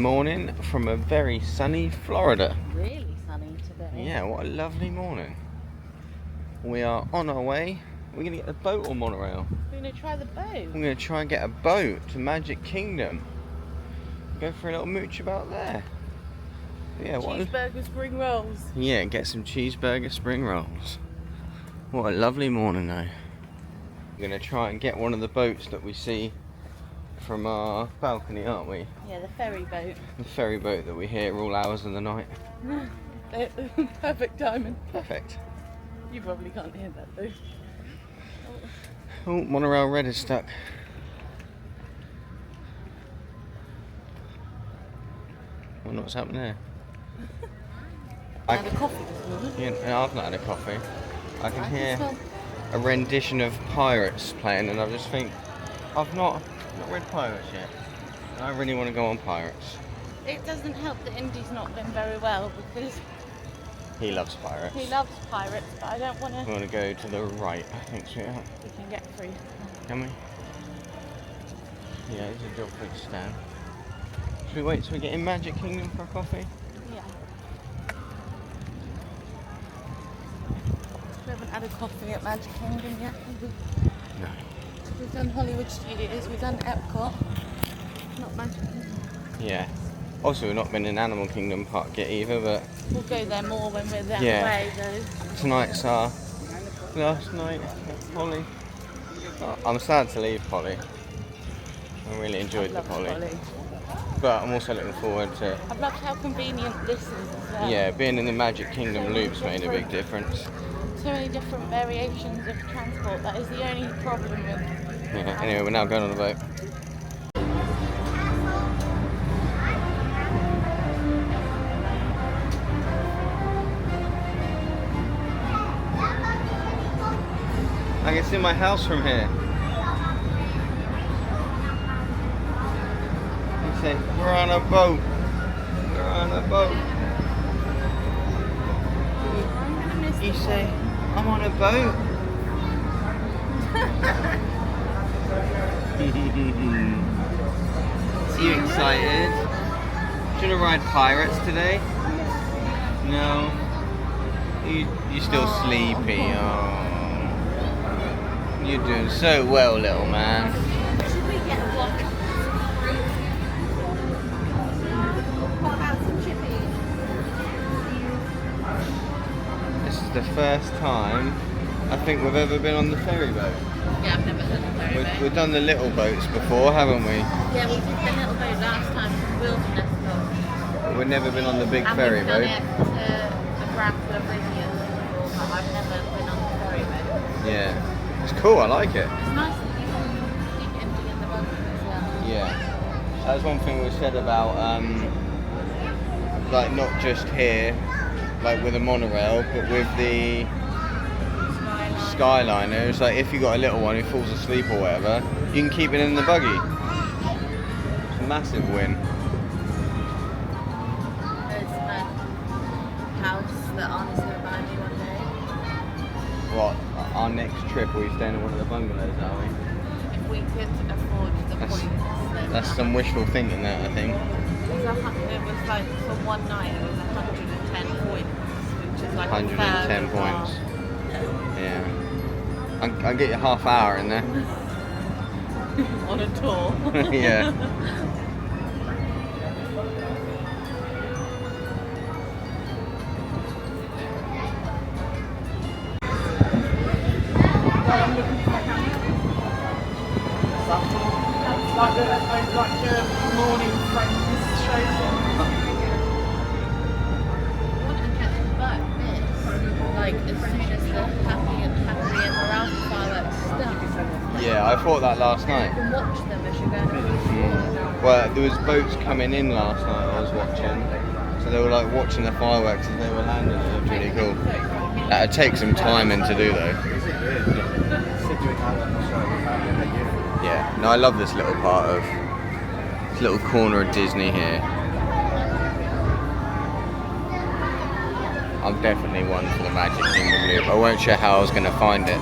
morning from a very sunny Florida. Really sunny today. Yeah, what a lovely morning. We are on our way. We're going to get a boat or monorail. We're going to try the boat. We're going to try and get a boat to Magic Kingdom. Go for a little mooch about there. Yeah, cheeseburger spring rolls. Yeah, get some cheeseburger spring rolls. What a lovely morning though. We're going to try and get one of the boats that we see from our balcony, aren't we? Yeah, the ferry boat. The ferry boat that we hear all hours of the night. Perfect timing. Perfect. You probably can't hear that though. Oh, monorail red is stuck. I wonder what's happened there. I had a coffee this morning. Yeah, I've not had a coffee. I can hear a rendition of Pirates playing, and I just think, I've not read Pirates yet. I really want to go on Pirates. It doesn't help that Indy's not been very well because he loves Pirates. He loves Pirates, but I don't want to. We want to go to the right, I think, sweetheart. We can get through. Can we? Yeah, there's a job for it to stand. Should we wait till we get in Magic Kingdom for a coffee? Yeah. We haven't had a coffee at Magic Kingdom yet, have we? No. We've done Hollywood Studios, we've done Epcot, not Magic Kingdom. Yeah. Also, we've not been in Animal Kingdom Park yet either, but we'll go there more when we're there away, though. Tonight's our last night at Polly. Oh, I'm sad to leave Polly. I really enjoyed the Polly. But I'm also looking forward to... I've loved how convenient this is as well. Yeah, being in the Magic Kingdom loops made a big difference. So many different variations of transport, that is the only problem with... Yeah, anyway, we're now going on the boat. I can see my house from here. He said, we're on a boat. We're on a boat. He said, I'm on a boat. Are you excited? Do you want to ride Pirates today? No? You're still sleepy. Oh. You're doing so well, little man. Should we get a block? What about some chippies? This is the first time I think we've ever been on the ferry boat. Yeah, I've never done the ferry boat. We've done the little boats before, haven't we? Yeah, we did the little boat last time from Wilderness Lodge. But we've never been on the big ferry boat. And we've done it the Grand Floridian before, but I've never been on the ferry boat. Yeah. It's cool, I like it. It's nice that you can keep empty in the buggy as well. Yeah. That's one thing we said about, like, not just here, like with a monorail, but with the Skyliner. It's like, if you got a little one who falls asleep or whatever, you can keep it in the buggy. It's a massive win. There's a house that Arnie's going to buy me one day. What? Our next trip, we're staying in one of the bungalows, are we? If we could afford the points. That's some wishful thinking, that, I think. It was like, for one night, it was 110 points, which is like 110 points. Yeah. I'll get you half hour in there. On a tour. Yeah. Like morning friends shows like as soon as the happy and Ralph fireworks start. Yeah, I thought that last night. You can watch them as you're going. Well, there was boats coming in last night I was watching. So they were like watching the fireworks as they were landing. It was really cool. That'd take some time in to do though. Yeah, no, I love this little part of, this little corner of Disney here. I'm definitely one for the Magic Kingdom loop. I weren't sure how I was going to find it.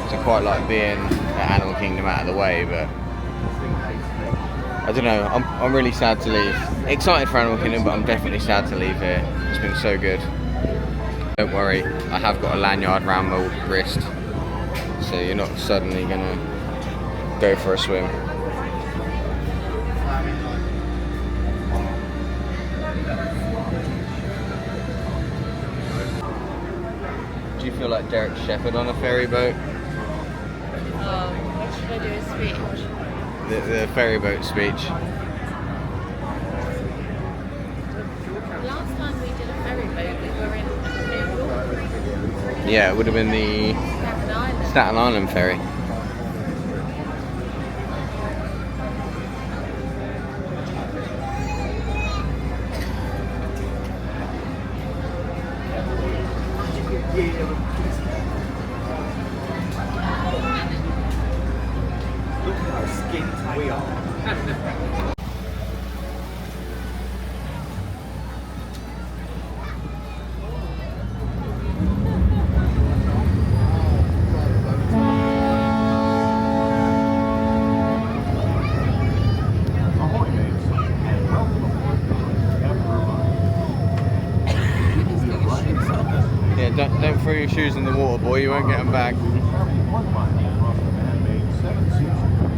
So I quite like being at Animal Kingdom out of the way, but I don't know, I'm really sad to leave. Excited for Animal Kingdom, but I'm definitely sad to leave here. It's been so good. Don't worry, I have got a lanyard around my wrist, so you're not suddenly gonna go for a swim. Do you feel like Derek Shepherd on a ferry boat? What should I do? A speech? The ferry boat speech. Last time we did a ferry boat, we were in New York. Yeah, it would have been the Staten Island. Staten Island ferry. Look at how skint we are. Ahoy, mates, and welcome aboard the Yeah, don't throw your shoes in the water, boy. You won't get them back. traveling 1 mile across the man-made Seven Seas River,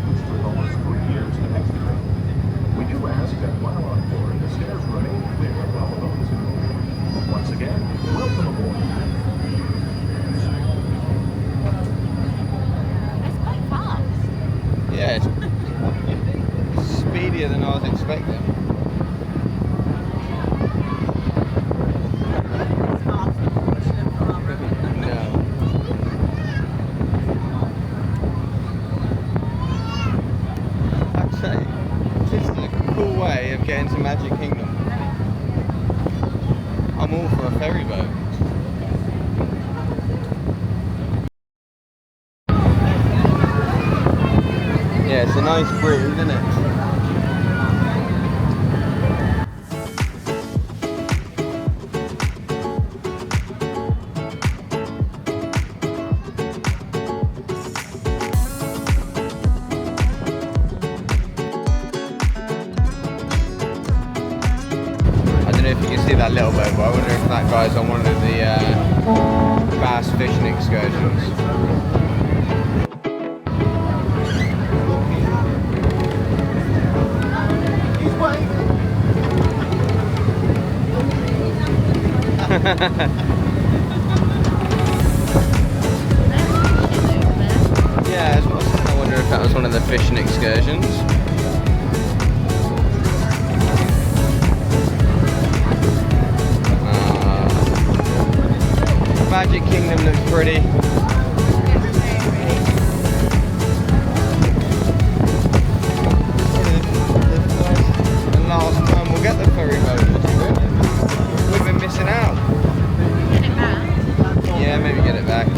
which took almost 3 years to excavate. We do ask that while on board, the stairs remain clear of all boats. Once again, welcome aboard. That's quite fast. Yeah, it's speedier than I was expecting. No. I'd say this is a cool way of getting to Magic Kingdom. I'm all for a ferry boat. Yeah, it's a nice breeze, isn't it? I don't know if you can see that little boat, but I wonder if that guy's on one of the bass fishing excursions. He's waving. Yeah, that's what I said. I wonder if that was one of the fishing excursions. Magic Kingdom looks pretty. The last time we'll get the ferry boat. We've been missing out. Get it back. Yeah, maybe get it back.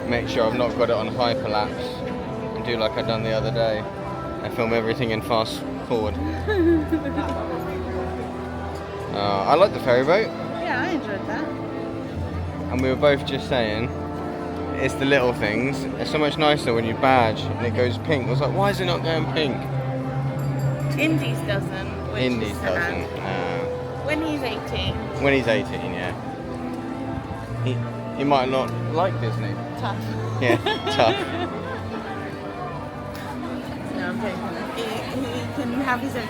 Make sure I've not got it on hyperlapse and do like I done the other day and film everything in fast forward. I like the ferry boat, Yeah, I enjoyed that. and we were both just saying it's the little things. It's so much nicer when you badge and it goes pink. I was like, why is it not going pink? Indies doesn't. Which Indies is sad. doesn't. When he's 18. When he's 18, yeah. He might not like Disney. Tough. Yeah, tough. No, I'm joking. He can have his own.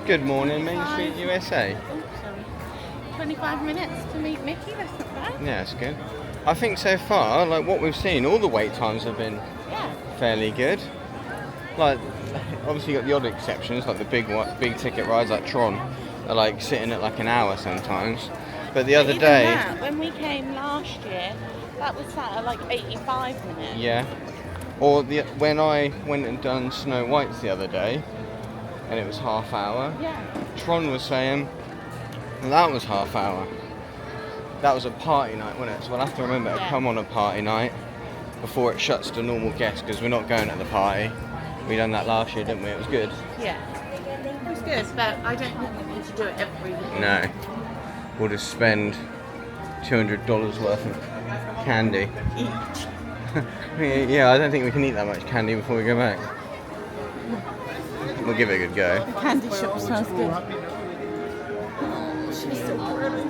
Good morning, Main Street USA. Oh, sorry. 25 minutes to meet Mickey, that's not bad. Yeah, it's good. I think so far, like what we've seen, all the wait times have been Yeah. fairly good. Like, obviously you got the odd exceptions, like the big ticket rides like Tron are like sitting at like an hour sometimes. But the other Even day, that, when we came last year, that was sat at like 85 minutes. yeah. Or when I went and done Snow White's the other day, and it was half hour. Yeah. Tron was saying that was half hour. That was a party night, wasn't it? So we'll have to remember to Yeah. come on a party night before it shuts to normal guests, because we're not going at the party. We done that last year, didn't we? It was good. Yeah. It was good, but I don't think we need to do it every week. No. We'll just spend $200 worth of candy. Each. Yeah, I don't think we can eat that much candy before we go back. We'll give it a good go. The candy shop sounds good. She's so pretty.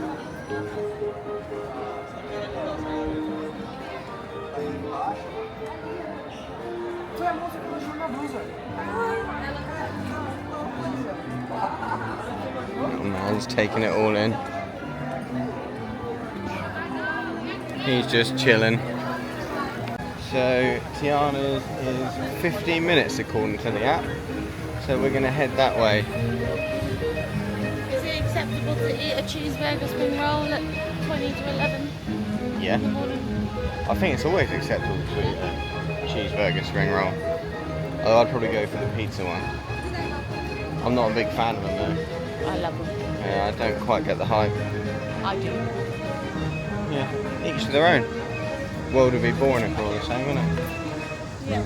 Little man's taking it all in. He's just chilling. So Tiana's is 15 minutes according to the app. So we're going to head that way. Is it acceptable to eat a cheeseburger spring roll at 20 to 11 Yeah. in the morning? I think it's always acceptable to eat a cheeseburger spring roll. Although I'd probably go for the pizza one. I'm not a big fan of them though. I love them. Yeah, I don't quite get the hype. I do. Yeah, each to their own. World would be boring if we're all the same, wouldn't it? Yeah.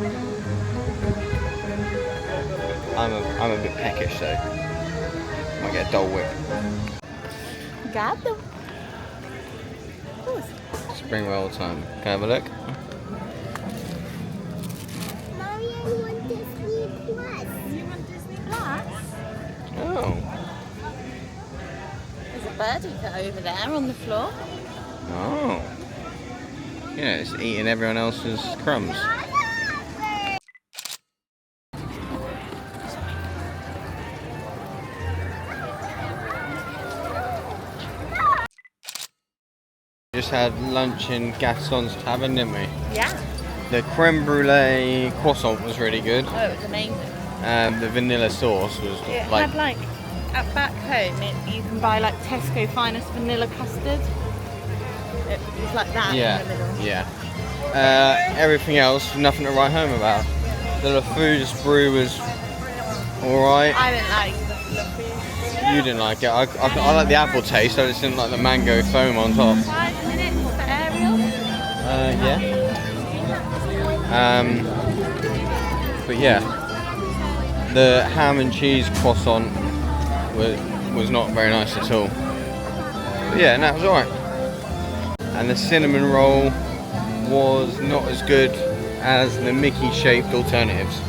I'm a bit peckish though. Might get a Dole Whip. Got them. Spring roll time. Can I have a look? Mommy, I want Disney Plus. You want Disney Plus? Oh. There's a birdie cat over there on the floor. Oh. Yeah, it's eating everyone else's crumbs. Just had lunch in Gaston's Tavern, didn't we? Yeah. The creme brulee croissant was really good. Oh, it was amazing. The vanilla sauce was It like, had like, at back home, you can buy like Tesco finest vanilla custard. It was like that yeah, in the middle. yeah. Everything else, nothing to write home about. The Lafou's brew was alright. I didn't like the fluffy. You didn't like it. I like the apple taste, I just didn't like the mango foam on top. 5 minutes for Ariel. Yeah. But yeah, the ham and cheese croissant was not very nice at all. But yeah, no, it was alright. And the cinnamon roll was not as good as the Mickey shaped alternatives.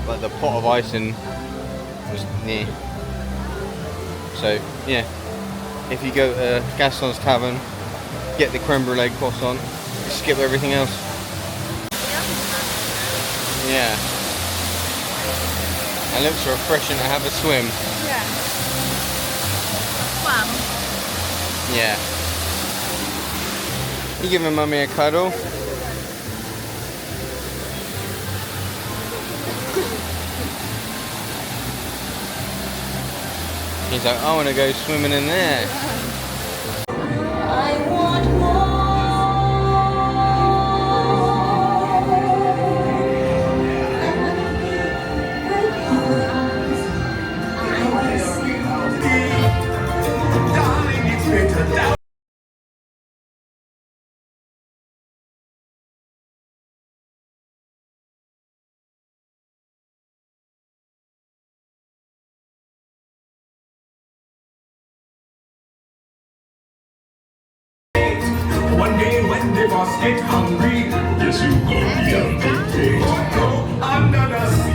But the pot of icing was near. So yeah, if you go to Gaston's Tavern, get the creme brulee croissant, skip everything else. Yeah. It looks refreshing to have a swim. Yeah. Swam. Yeah. You giving mummy a cuddle? He's like, I want to go swimming in there. I want more. One day when the boss get hungry, yes, you go be a big day. Go under the sea.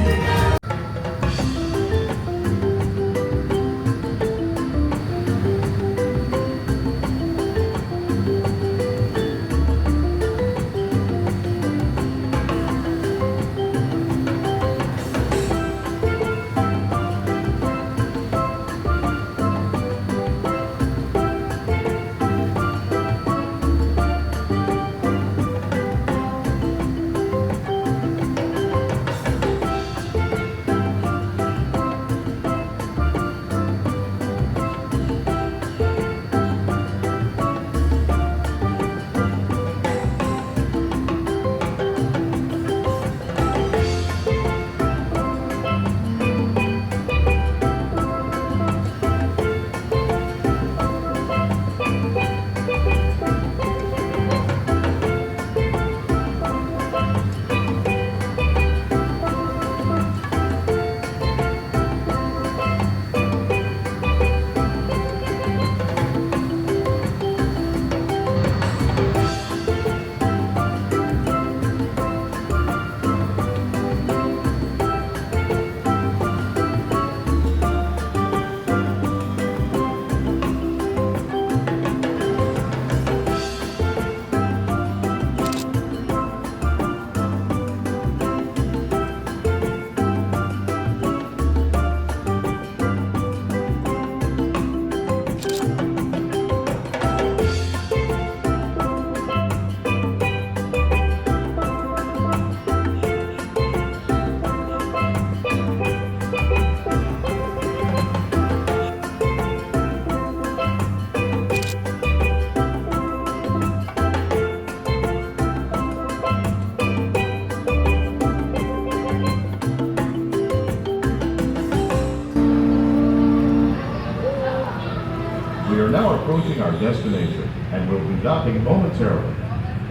We are now approaching our destination and will be docking momentarily.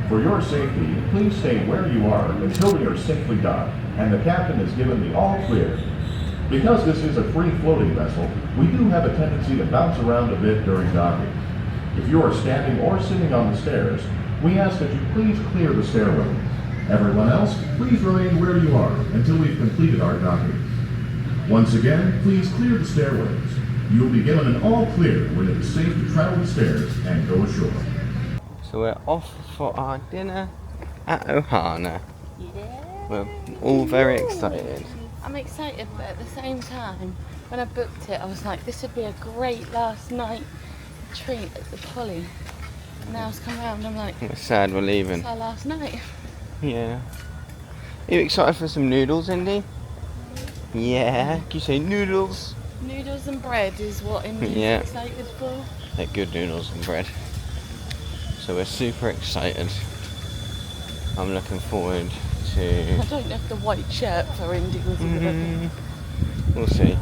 For your safety, please stay where you are until we are safely docked and the captain has given the all clear. Because this is a free floating vessel, we do have a tendency to bounce around a bit during docking. If you are standing or sitting on the stairs, we ask that you please clear the stairway. Everyone else, please remain where you are until we've completed our docking. Once again, please clear the stairways. You will be given an all clear when it is safe to travel the stairs and go ashore. So we're off for our dinner at Ohana. Yeah. We're all very excited. I'm excited, but at the same time, when I booked it, I was like, this would be a great last night treat at the Poly. And now it's come around, I'm like, We're sad we're leaving. it's our last night. Yeah. Are you excited for some noodles, Indy? Yeah. Can you say noodles? Noodles and bread is what Indy's Yeah. excited for. They're good noodles and bread. So we're super excited. I'm looking forward to... I don't know if the white shirt for Indy was a good idea. We'll see.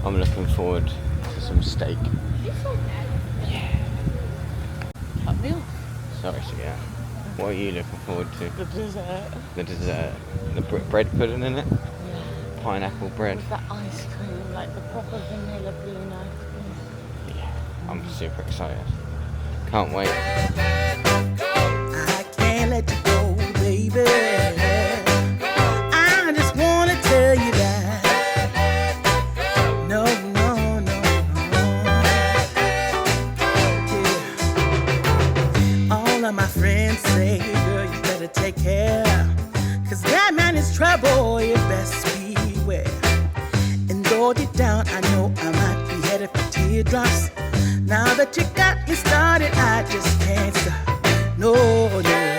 I'm looking forward to some steak. Cut me off. Sorry, so yeah. What are you looking forward to? The dessert. The dessert. The bread pudding in it? Yeah. Pineapple bread. With that ice cream, like the proper vanilla bean ice cream. Yeah. I'm super excited. Can't wait. I can't let you go, baby. I just wanna tell you that. No, no, no, no. Yeah. All of my friends say, girl, you better take care. 'Cause that man is trouble, you best beware. And though deep down, I know I might be headed for teardrops. Now that you got